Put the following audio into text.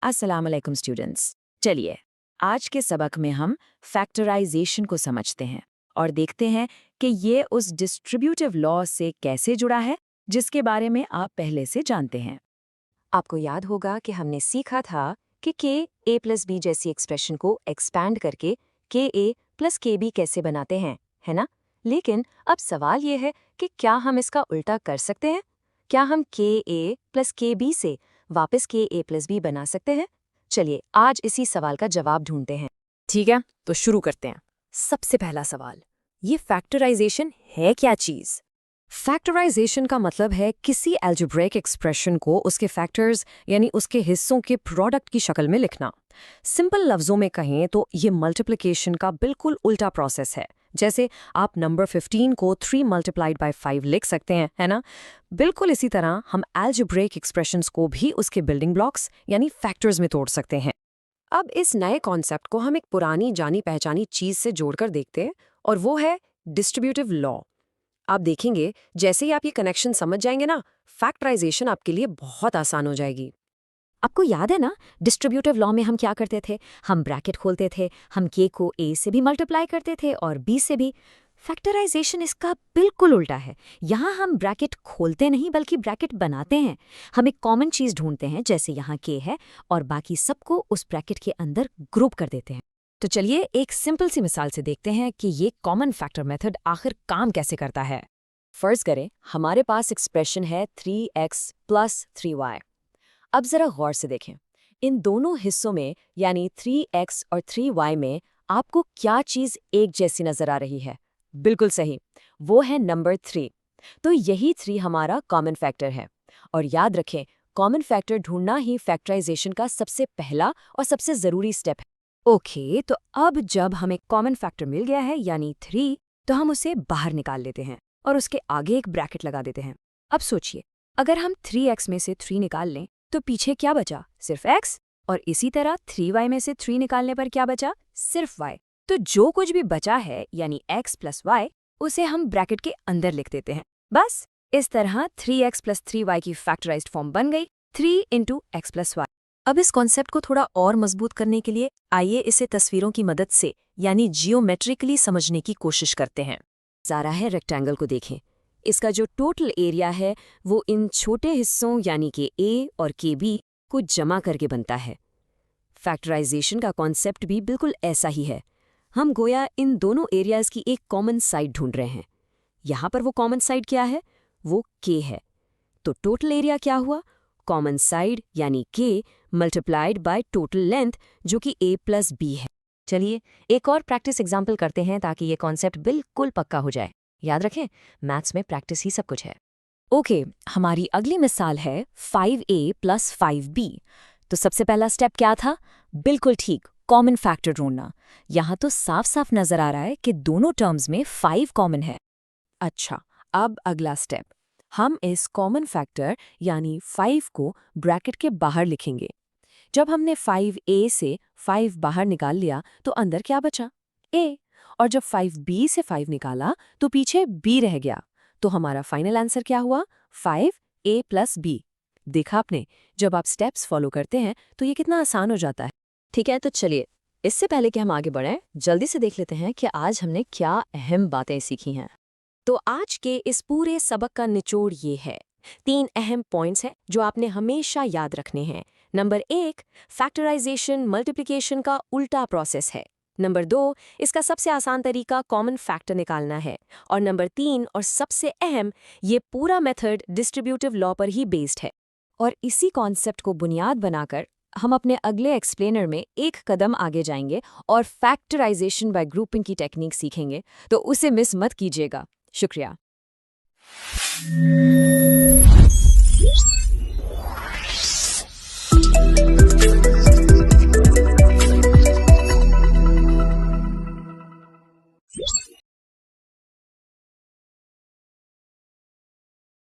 अस्सलाम वालेकुम स्टूडेंट्स। चलिए आज के सबक में हम फैक्टराइजेशन को समझते हैं और देखते हैं कि ये उस डिस्ट्रीब्यूटिव लॉ से कैसे जुड़ा है जिसके बारे में आप पहले से जानते हैं। आपको याद होगा कि हमने सीखा था कि के ए प्लस बी जैसी एक्सप्रेशन को एक्सपैंड करके के ए प्लस के बी कैसे बनाते हैं, है ना? लेकिन अब सवाल ये है कि क्या हम इसका उल्टा कर सकते हैं? क्या हम के ए प्लस के बी से वापस के ए प्लस बी बना सकते हैं? चलिए आज इसी सवाल का जवाब ढूंढते हैं। ठीक है, तो शुरू करते हैं। सबसे पहला सवाल, ये फैक्टराइजेशन है क्या चीज? फैक्टराइजेशन का मतलब है किसी अलजेब्रिक एक्सप्रेशन को उसके फैक्टर्स यानी उसके हिस्सों के प्रोडक्ट की शक्ल में लिखना। सिंपल लफ्जों में कहें तो ये मल्टीप्लिकेशन का बिल्कुल उल्टा प्रोसेस है। जैसे आप नंबर 15 को 3 मल्टीप्लाइड बाय 5 लिख सकते हैं, है ना? बिल्कुल इसी तरह हम अलजेब्रिक एक्सप्रेशंस को भी उसके बिल्डिंग ब्लॉक्स यानी फैक्टर्स में तोड़ सकते हैं। अब इस नए कॉन्सेप्ट को हम एक पुरानी जानी पहचानी चीज से जोड़कर देखते हैं और वो है डिस्ट्रीब्यूटिव लॉ। आप देखेंगे जैसे ही आप ये कनेक्शन समझ जाएंगे ना, फैक्टराइजेशन आपके लिए बहुत आसान हो जाएगी। आपको याद है ना, डिस्ट्रीब्यूटिव लॉ में हम क्या करते थे? हम ब्रैकेट खोलते थे, हम के को ए से भी मल्टीप्लाई करते थे और बी से भी। फैक्टराइजेशन इसका बिल्कुल उल्टा है। यहाँ हम ब्रैकेट खोलते नहीं बल्कि ब्रैकेट बनाते हैं। हम एक कॉमन चीज ढूंढते हैं, जैसे यहाँ के है, और बाकी सबको उस ब्रैकेट के अंदर ग्रुप कर देते हैं। तो चलिए एक सिंपल सी मिसाल से देखते हैं कि ये कॉमन फैक्टर मेथड आखिर काम कैसे करता है। फर्ज करें हमारे पास एक्सप्रेशन है 3x प्लस 3y। अब जरा गौर से देखें, इन दोनों हिस्सों में यानी 3x और 3y में आपको क्या चीज एक जैसी नजर आ रही है? बिल्कुल सही, वो है नंबर 3। तो यही 3 हमारा कॉमन फैक्टर है। और याद रखें, कॉमन फैक्टर ढूंढना ही फैक्टराइजेशन का सबसे पहला और सबसे जरूरी स्टेप है। ओके, तो अब जब हमें कॉमन फैक्टर मिल गया है यानी 3, तो हम उसे बाहर निकाल लेते हैं और उसके आगे एक ब्रैकेट लगा देते हैं। अब सोचिए, अगर हम 3x में से 3 निकाल लें तो पीछे क्या बचा? सिर्फ x। और इसी तरह 3y में से 3 निकालने पर क्या बचा? सिर्फ y। तो जो कुछ भी बचा है यानी x प्लस y, उसे हम ब्रैकेट के अंदर लिख देते हैं। बस इस तरह 3x प्लस 3y की फैक्टराइज्ड फॉर्म बन गई, 3 इंटू एक्स प्लस वाई। अब इस कॉन्सेप्ट को थोड़ा और मजबूत करने के लिए आइए इसे तस्वीरों की मदद से यानी जियोमेट्रिकली समझने की कोशिश करते हैं। ज़रा है रेक्टेंगल को देखें। इसका जो टोटल एरिया है वो इन छोटे हिस्सों यानी कि ए और के बी को जमा करके बनता है। फैक्टराइजेशन का कॉन्सेप्ट भी बिल्कुल ऐसा ही है। हम गोया इन दोनों एरियाज की एक कॉमन साइड ढूंढ रहे हैं। यहाँ पर वो कॉमन साइड क्या है? वो के है। तो टोटल एरिया क्या हुआ? कॉमन साइड यानी के मल्टीप्लाइड बाय टोटल लेंथ जो कि a प्लस बी है। चलिए एक और प्रैक्टिस एग्जाम्पल करते हैं ताकि ये कॉन्सेप्ट बिल्कुल पक्का हो जाए। याद रखें, मैथ्स में प्रैक्टिस ही सब कुछ है। ओके, हमारी अगली मिसाल है 5a प्लस 5b। तो सबसे पहला स्टेप क्या था? बिल्कुल ठीक, कॉमन फैक्टर ढूंढना। यहाँ तो साफ साफ नजर आ रहा है कि दोनों टर्म्स में 5 कॉमन है। अच्छा, अब अगला स्टेप, हम इस कॉमन फैक्टर यानी 5 को ब्रैकेट के बाहर लिखेंगे। जब हमने 5a से 5 बाहर निकाल लिया तो अंदर क्या बचा? a। और जब 5b से 5 निकाला तो पीछे b रह गया। तो हमारा फाइनल आंसर क्या हुआ? 5a plus b। देखा आपने, जब आप स्टेप्स फॉलो करते हैं तो ये कितना आसान हो जाता है। ठीक है, तो चलिए इससे पहले कि हम आगे बढ़ें, जल्दी से देख लेते हैं कि आज हमने क्या अहम बातें सीखी हैं। तो आज के इस पूरे सबक का निचोड़ ये है। 3 अहम पॉइंट्स हैं जो आपने हमेशा याद रखने हैं। नंबर 1, फैक्टराइजेशन मल्टीप्लिकेशन का उल्टा प्रोसेस है। नंबर 2, इसका सबसे आसान तरीका कॉमन फैक्टर निकालना है। और नंबर 3 और सबसे अहम, ये पूरा मेथड डिस्ट्रीब्यूटिव लॉ पर ही बेस्ड है। और इसी कॉन्सेप्ट को बुनियाद बनाकर हम अपने अगले एक्सप्लेनर में एक कदम आगे जाएंगे और फैक्टराइजेशन बाय ग्रुपिंग की टेक्निक सीखेंगे, तो उसे मिस मत कीजिएगा। शुक्रिया।